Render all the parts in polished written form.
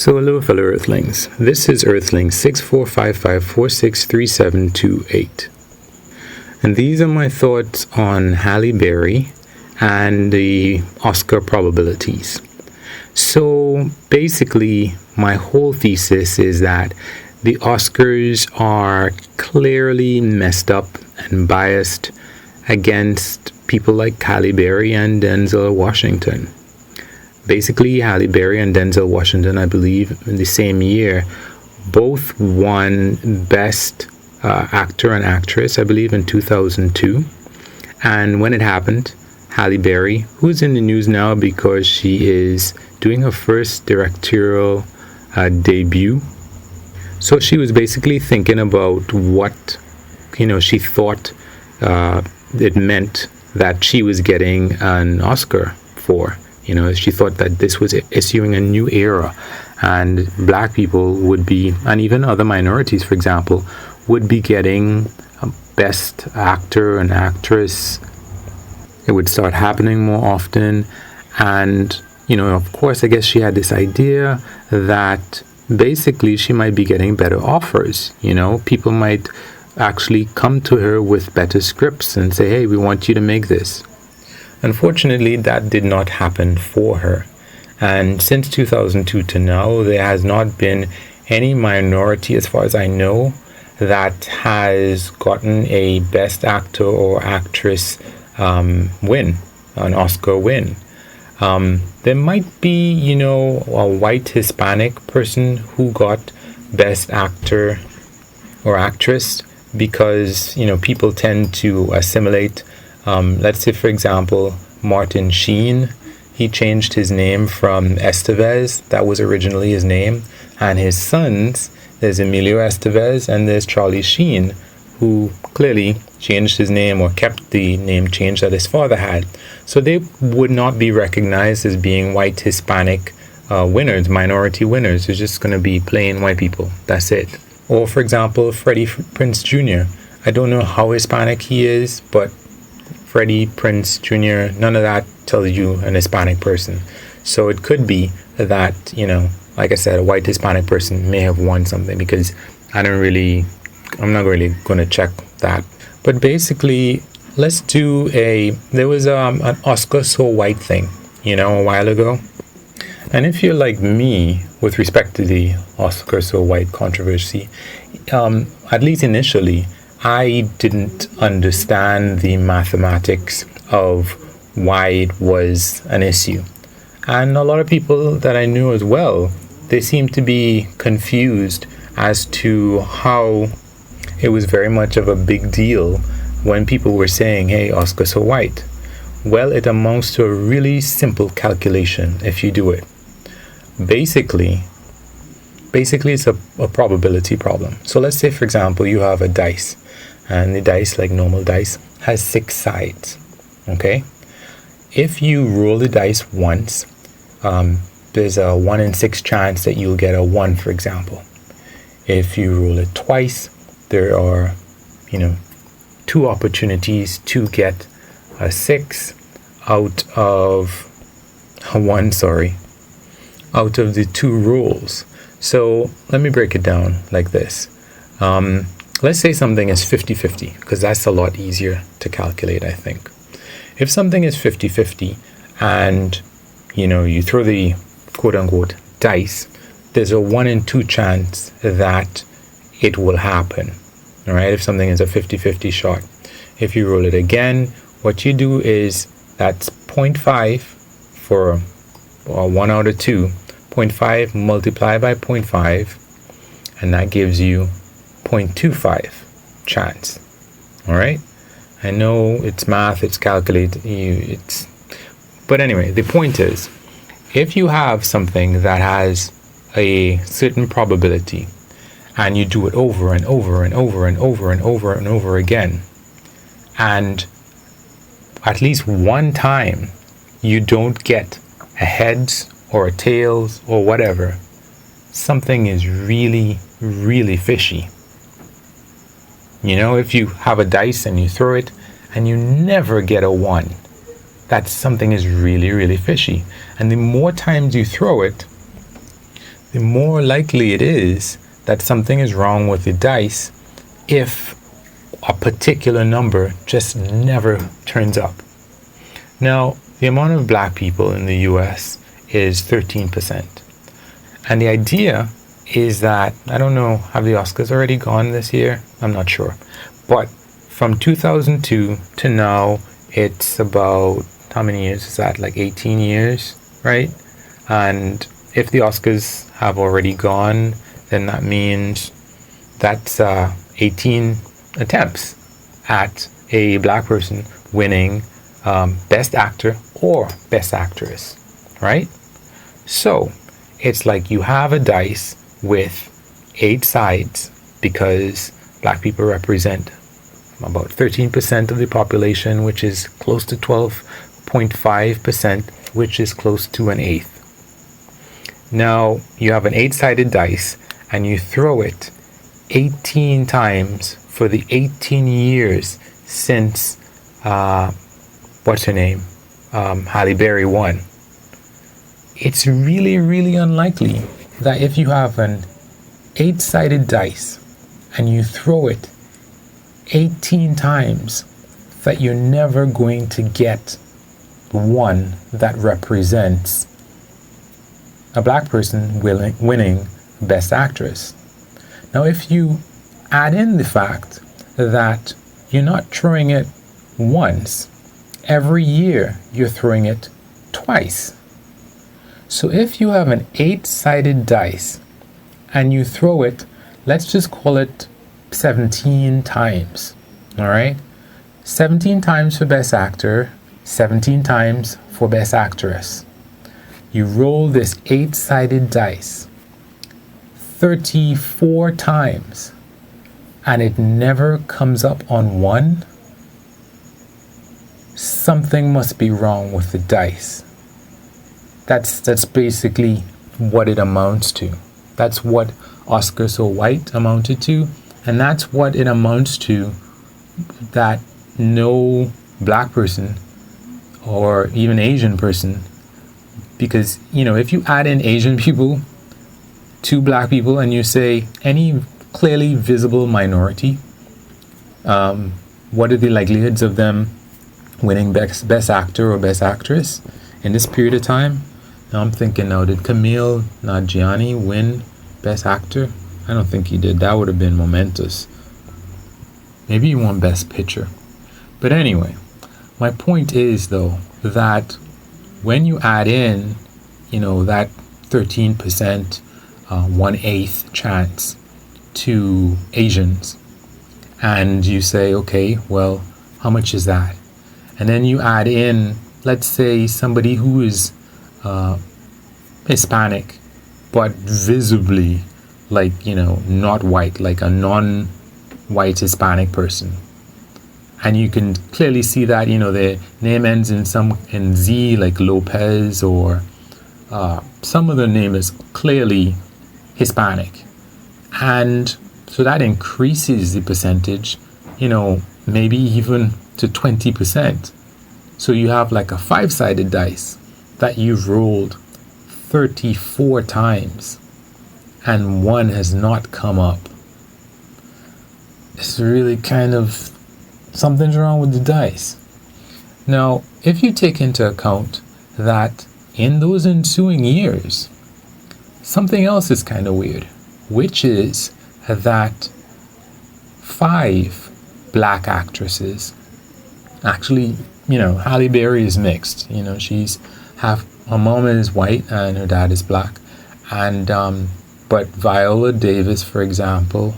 So hello fellow Earthlings, this is Earthling 6455463728, and these are my thoughts on Halle Berry and the Oscar probabilities. So basically my whole thesis is that the Oscars are clearly messed up and biased against people like Halle Berry and Denzel Washington. Basically, Halle Berry and Denzel Washington, I believe, in the same year, both won Best Actor and Actress, I believe, in 2002. And when it happened, Halle Berry, who's in the news now because she is doing her first directorial debut. So she was basically thinking about what, she thought it meant that she was getting an Oscar for. She thought that this was issuing a new era, and black people would be, and even other minorities, for example, would be getting a best actor and actress. It would start happening more often. And, of course, I guess she had this idea that basically she might be getting better offers. People might actually come to her with better scripts and say, hey, we want you to make this. Unfortunately, that did not happen for her. And since 2002 to now, there has not been any minority, as far as I know, that has gotten a Best Actor or Actress win, an Oscar win. There might be, a white Hispanic person who got Best Actor or Actress because, people tend to assimilate. Let's say, for example, Martin Sheen. He changed his name from Estevez. That was originally his name. And his sons, there's Emilio Estevez and there's Charlie Sheen, who clearly changed his name or kept the name change that his father had. So they would not be recognized as being white Hispanic winners, minority winners. It's just going to be plain white people. That's it. Or, for example, Freddie Prinze Jr. I don't know how Hispanic he is, but Freddie Prinze Jr., none of that tells you an Hispanic person. So it could be that, like I said, a white Hispanic person may have won something, because I'm not really going to check that. But basically, let's do there was an Oscar so white thing, a while ago. And if you're like me with respect to the Oscar so white controversy, at least initially, I didn't understand the mathematics of why it was an issue. And a lot of people that I knew as well, they seemed to be confused as to how it was very much of a big deal when people were saying, hey, Oscar so white. Well, it amounts to a really simple calculation if you do it. Basically it's a probability problem. So let's say, for example, you have a dice. And the dice, like normal dice, has 6 sides. Okay? If you roll the dice once, there's a 1 in 6 chance that you'll get a 1, for example. If you roll it twice, there are, 2 opportunities to get a 6 out of the 2 rolls. So let me break it down like this. Let's say something is 50-50, because that's a lot easier to calculate, I think. If something is 50-50 and, you throw the quote-unquote dice, there's a 1 in 2 chance that it will happen. All right, if something is a 50-50 shot. If you roll it again, what you do is that's 0.5 for 1 out of 2. 0.5 multiplied by 0.5, and that gives you 0.25 chance. All right, I know it's math, it's calculated, but anyway, the point is, if you have something that has a certain probability and you do it over and over and over and over and over and over again, and at least one time you don't get a heads or a tails or whatever, something is really, really fishy. If you have a dice and you throw it and you never get a 1, that something is really, really fishy. And the more times you throw it, the more likely it is that something is wrong with the dice if a particular number just never turns up. Now, the amount of black people in the US is 13%. And the idea is that, I don't know, have the Oscars already gone this year? I'm not sure. But from 2002 to now, it's about, how many years is that? Like 18 years, right? And if the Oscars have already gone, then that means that's 18 attempts at a black person winning Best Actor or Best Actress, right? So it's like you have a dice with 8 sides because black people represent about 13% of the population, which is close to 12.5%, which is close to an eighth. Now you have an 8-sided dice and you throw it 18 times for the 18 years since what's her name, Halle Berry won. It's really, really unlikely that if you have an 8-sided dice and you throw it 18 times, that you're never going to get one that represents a black person winning Best Actress. Now, if you add in the fact that you're not throwing it once, every year you're throwing it twice. So if you have an 8-sided dice and you throw it, let's just call it 17 times, all right? 17 times for Best Actor, 17 times for Best Actress. You roll this 8-sided dice 34 times and it never comes up on one. Something must be wrong with the dice. That's basically what it amounts to. That's what Oscar So White amounted to, and that's what it amounts to, that no black person or even Asian person, because if you add in Asian people to black people and you say any clearly visible minority, what are the likelihoods of them winning best actor or best actress in this period of time? Now I'm thinking, now, did Camille Nanjiani win Best Actor? I don't think he did. That would have been momentous. Maybe he won Best Picture. But anyway, my point is, though, that when you add in, that 13%, 1/8 chance to Asians, and you say, okay, well, how much is that? And then you add in, let's say, somebody who is Hispanic, but visibly not white, like a non-white Hispanic person. And you can clearly see that, their name ends in Z, like Lopez, or some of the name is clearly Hispanic. And so that increases the percentage, maybe even to 20%. So you have like a 5-sided dice that you've rolled 34 times and one has not come up. It's really kind of, something's wrong with the dice. Now, if you take into account that in those ensuing years, something else is kind of weird, which is that 5 black actresses, actually, Halle Berry is mixed. She's half, her mom is white and her dad is black. And but Viola Davis, for example,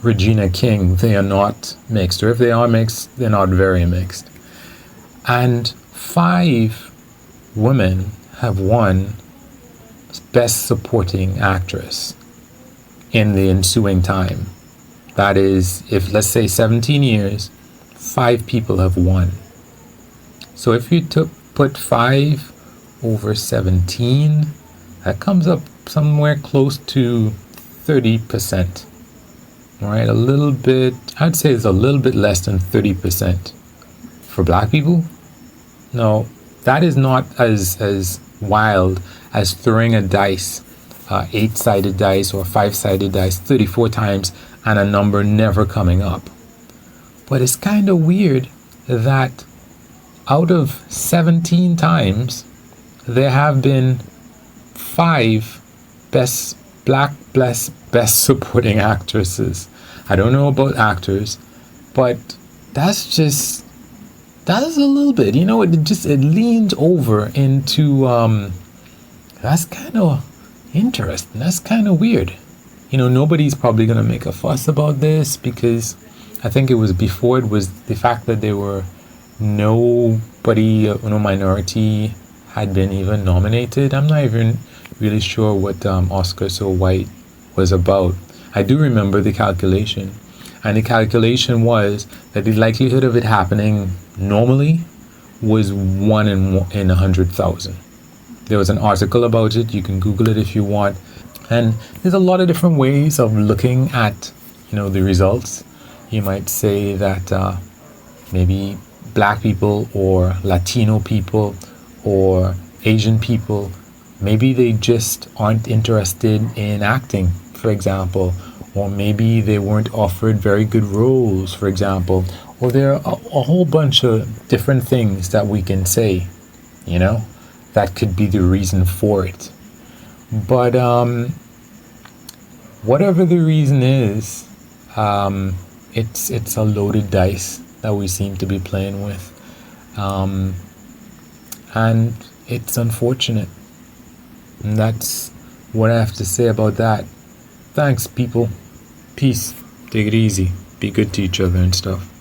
Regina King, they are not mixed, or if they are mixed, they're not very mixed. And 5 women have won Best Supporting Actress in the ensuing time. That is, if let's say 17 years, 5 people have won. So if you put 5 over 17, that comes up somewhere close to 30%. All right, a little bit, I'd say it's a little bit less than 30% for black people. No, that is not as wild as throwing a dice 8-sided dice or 5-sided dice 34 times and a number never coming up. But it's kind of weird that out of 17 times, there have been 5 best supporting actresses. I don't know about actors, but that's a little bit, it leans over into, that's kind of interesting. That's kind of weird. Nobody's probably going to make a fuss about this because I think it was before it was the fact that there were no minority had been even nominated. I'm not even really sure what Oscar So White was about. I do remember the calculation, and the calculation was that the likelihood of it happening normally was 1 in 100,000. There was an article about it. You can Google it if you want. And there's a lot of different ways of looking at, the results. You might say that maybe black people or Latino people or Asian people, maybe they just aren't interested in acting, for example, or maybe they weren't offered very good roles, for example, or there are a whole bunch of different things that we can say, that could be the reason for it. But whatever the reason is, it's a loaded dice that we seem to be playing with, and it's unfortunate. And that's what I have to say about that. Thanks, people. Peace. Take it easy. Be good to each other and stuff.